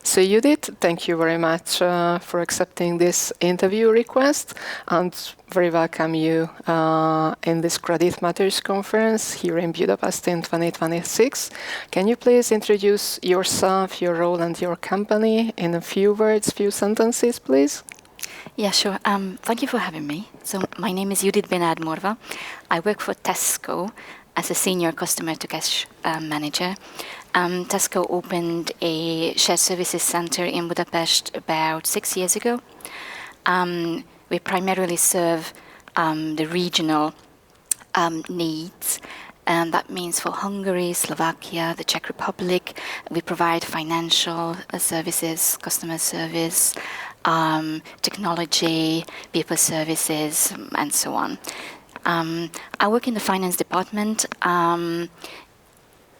So Judith, thank you very much for accepting this interview request, and very welcome you in this Credit Matters conference here in Budapest in 2026. Can you please introduce yourself, your role and your company in a few words, few sentences, please? Yeah, sure. Thank you for having me. So my name is Judit Bernard Morva. I work for Tesco as a senior customer to cash manager. Tesco opened a shared services center in Budapest about 6 years ago. We primarily serve the regional needs, and that means for Hungary, Slovakia, the Czech Republic, we provide financial services, customer service, technology, people services, and so on. I work in the finance department,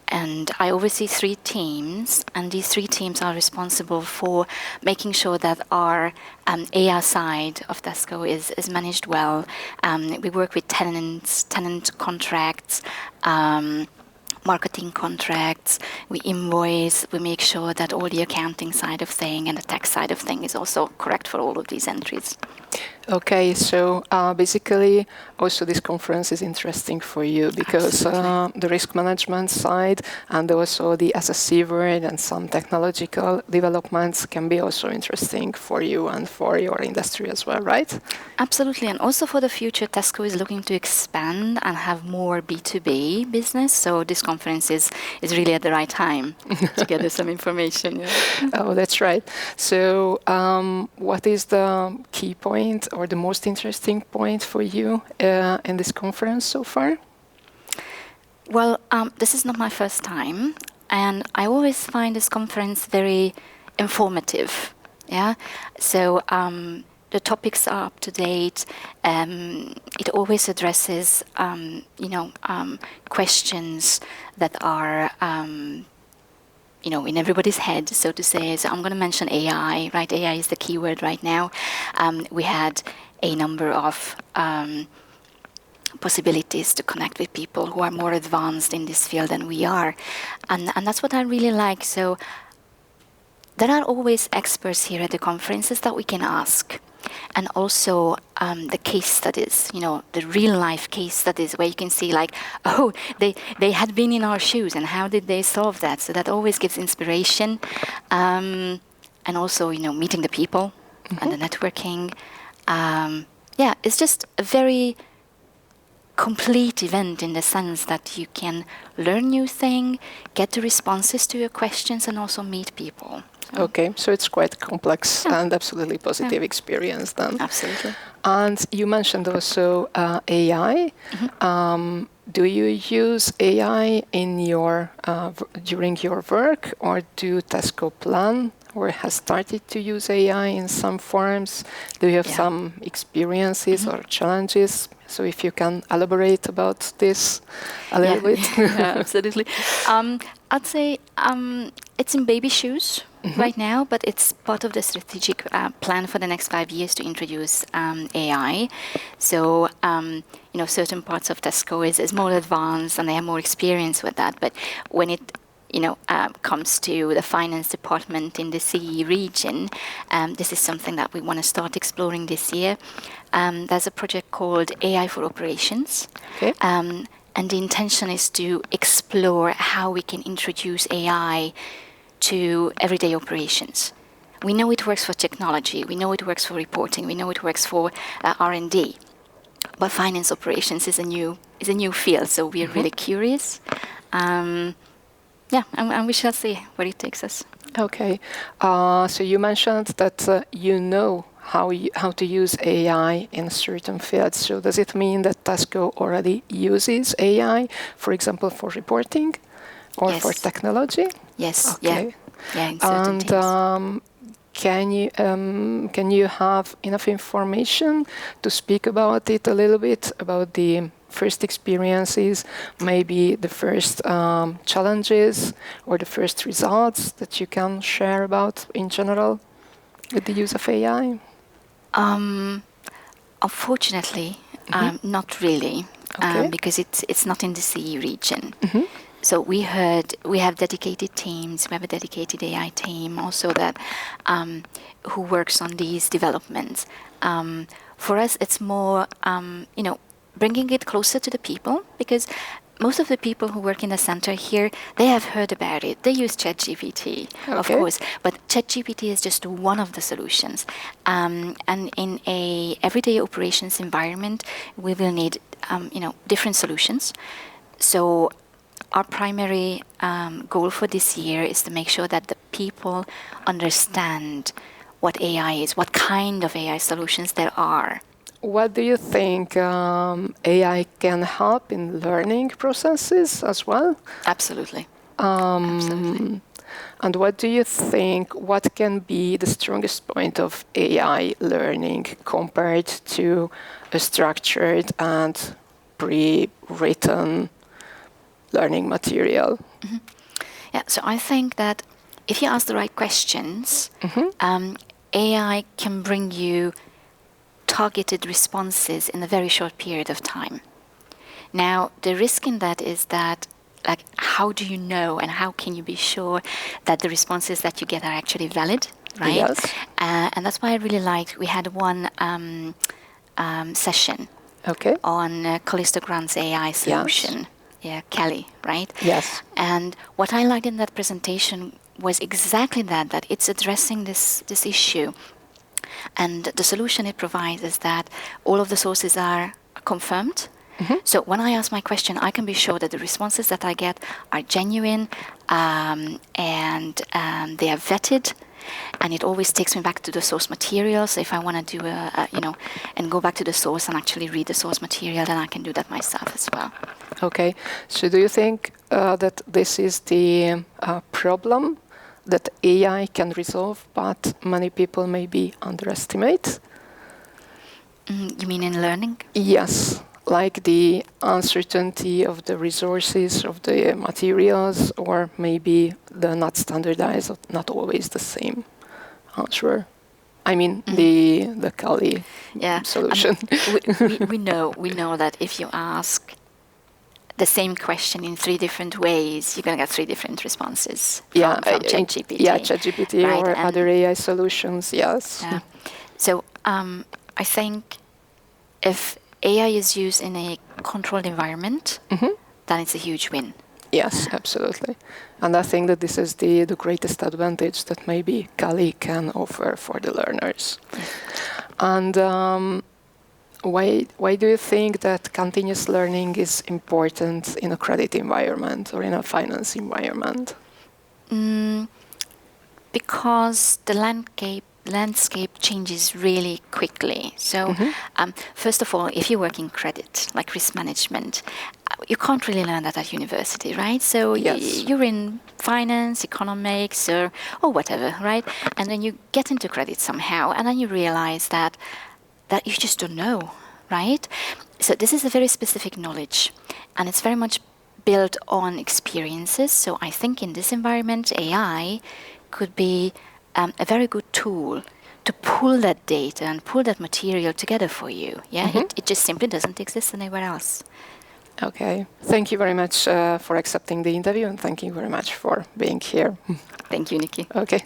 and I oversee 3 teams, and these 3 teams are responsible for making sure that our AI side of Tesco is managed well. We work with tenant contracts, marketing contracts, we invoice, we make sure that all the accounting side of thing and the tax side of thing is also correct for all of these entries. Okay, so basically also this conference is interesting for you because the risk management side and also the SSC world and some technological developments can be also interesting for you and for your industry as well, right? Absolutely, and also for the future, Tesco is looking to expand and have more B2B business, so this conference is really at the right time to gather some information. Yeah. Oh, that's right. So what is the key point or the most interesting point for you in this conference so far? Well, this is not my first time, and I always find this conference very informative. Yeah, so the topics are up to date. It always addresses, questions that are in everybody's head, so to say. So I'm going to mention AI, right? AI is the keyword right now. We had a number of possibilities to connect with people who are more advanced in this field than we are. And that's what I really like. So there are always experts here at the conferences that we can ask. And also the case studies, the real life case studies where you can see like, oh, they had been in our shoes and how did they solve that? So that always gives inspiration. And also, meeting the people and the networking. It's just a very complete event in the sense that you can learn new things, get the responses to your questions and also meet people. Okay, so it's quite complex and absolutely positive experience then. Absolutely. And you mentioned also AI. Do you use AI in your during your work, or do Tesco plan or has started to use AI in some forms? Do you have some experiences or challenges? So if you can elaborate about this a little bit. Yeah, absolutely. I'd say it's in baby shoes right now, but it's part of the strategic plan for the next 5 years to introduce AI. So, certain parts of Tesco is more advanced and they have more experience with that. But when it comes to the finance department in the CE region, this is something that we want to start exploring this year. There's a project called AI for Operations. Okay. And the intention is to explore how we can introduce AI to everyday operations. We know it works for technology, we know it works for reporting, we know it works for R&D, but finance operations is a new field, so we are really curious. And we shall see where it takes us. Okay, so you mentioned that you know how to use AI in certain fields. So does it mean that Tesco already uses AI, for example, for reporting or for technology? Yes. Okay. Yeah. In certain teams. Can you have enough information to speak about it a little bit, about the first experiences, maybe the first challenges or the first results that you can share about in general with the use of AI? Unfortunately, not really, because it's not in the CE region. So we have dedicated teams. We have a dedicated AI team also that who works on these developments. For us, it's more bringing it closer to the people, because most of the people who work in the center here, they have heard about it. They use ChatGPT, of course, but ChatGPT is just one of the solutions. And in a everyday operations environment, we will need different solutions. So our primary goal for this year is to make sure that the people understand what AI is, what kind of AI solutions there are. What do you think AI can help in learning processes as well? Absolutely. Absolutely. And what do you think, what can be the strongest point of AI learning compared to a structured and pre-written learning material? Mm-hmm. Yeah, so I think that if you ask the right questions, AI can bring you targeted responses in a very short period of time. Now, the risk in that is that, like, how do you know and how can you be sure that the responses that you get are actually valid, right? Yes. And that's why I really liked, we had one session on Callisto Grant's AI solution. Yes. Yeah, Kelly, right? Yes. And what I liked in that presentation was exactly that it's addressing this issue. And the solution it provides is that all of the sources are confirmed. So when I ask my question, I can be sure that the responses that I get are genuine and they are vetted. And it always takes me back to the source material. So if I want to do and go back to the source and actually read the source material, then I can do that myself as well. Okay. So do you think that this is the problem that AI can resolve, but many people maybe underestimate? You mean in learning? Yes, like the uncertainty of the resources, of the materials, or maybe the not standardized, or not always the same answer. I mean, the Kali solution. We know that if you ask the same question in 3 different ways, you're going to get 3 different responses from ChatGPT. Yeah, ChatGPT right? Or other AI solutions, yes. Yeah. So I think if AI is used in a controlled environment, then it's a huge win. Yes, absolutely. And I think that this is the greatest advantage that maybe Kali can offer for the learners. And why do you think that continuous learning is important in a credit environment or in a finance environment? Because the landscape changes really quickly. So first of all, if you work in credit, like risk management, you can't really learn that at university, right? So you're in finance, economics, or whatever, right? And then you get into credit somehow, and then you realize that you just don't know, right? So this is a very specific knowledge, and it's very much built on experiences. So I think in this environment, AI could be a very good tool to pull that data and pull that material together for you. Yeah, it just simply doesn't exist anywhere else. Okay. Thank you very much for accepting the interview, and thank you very much for being here. Thank you, Nikki. Okay.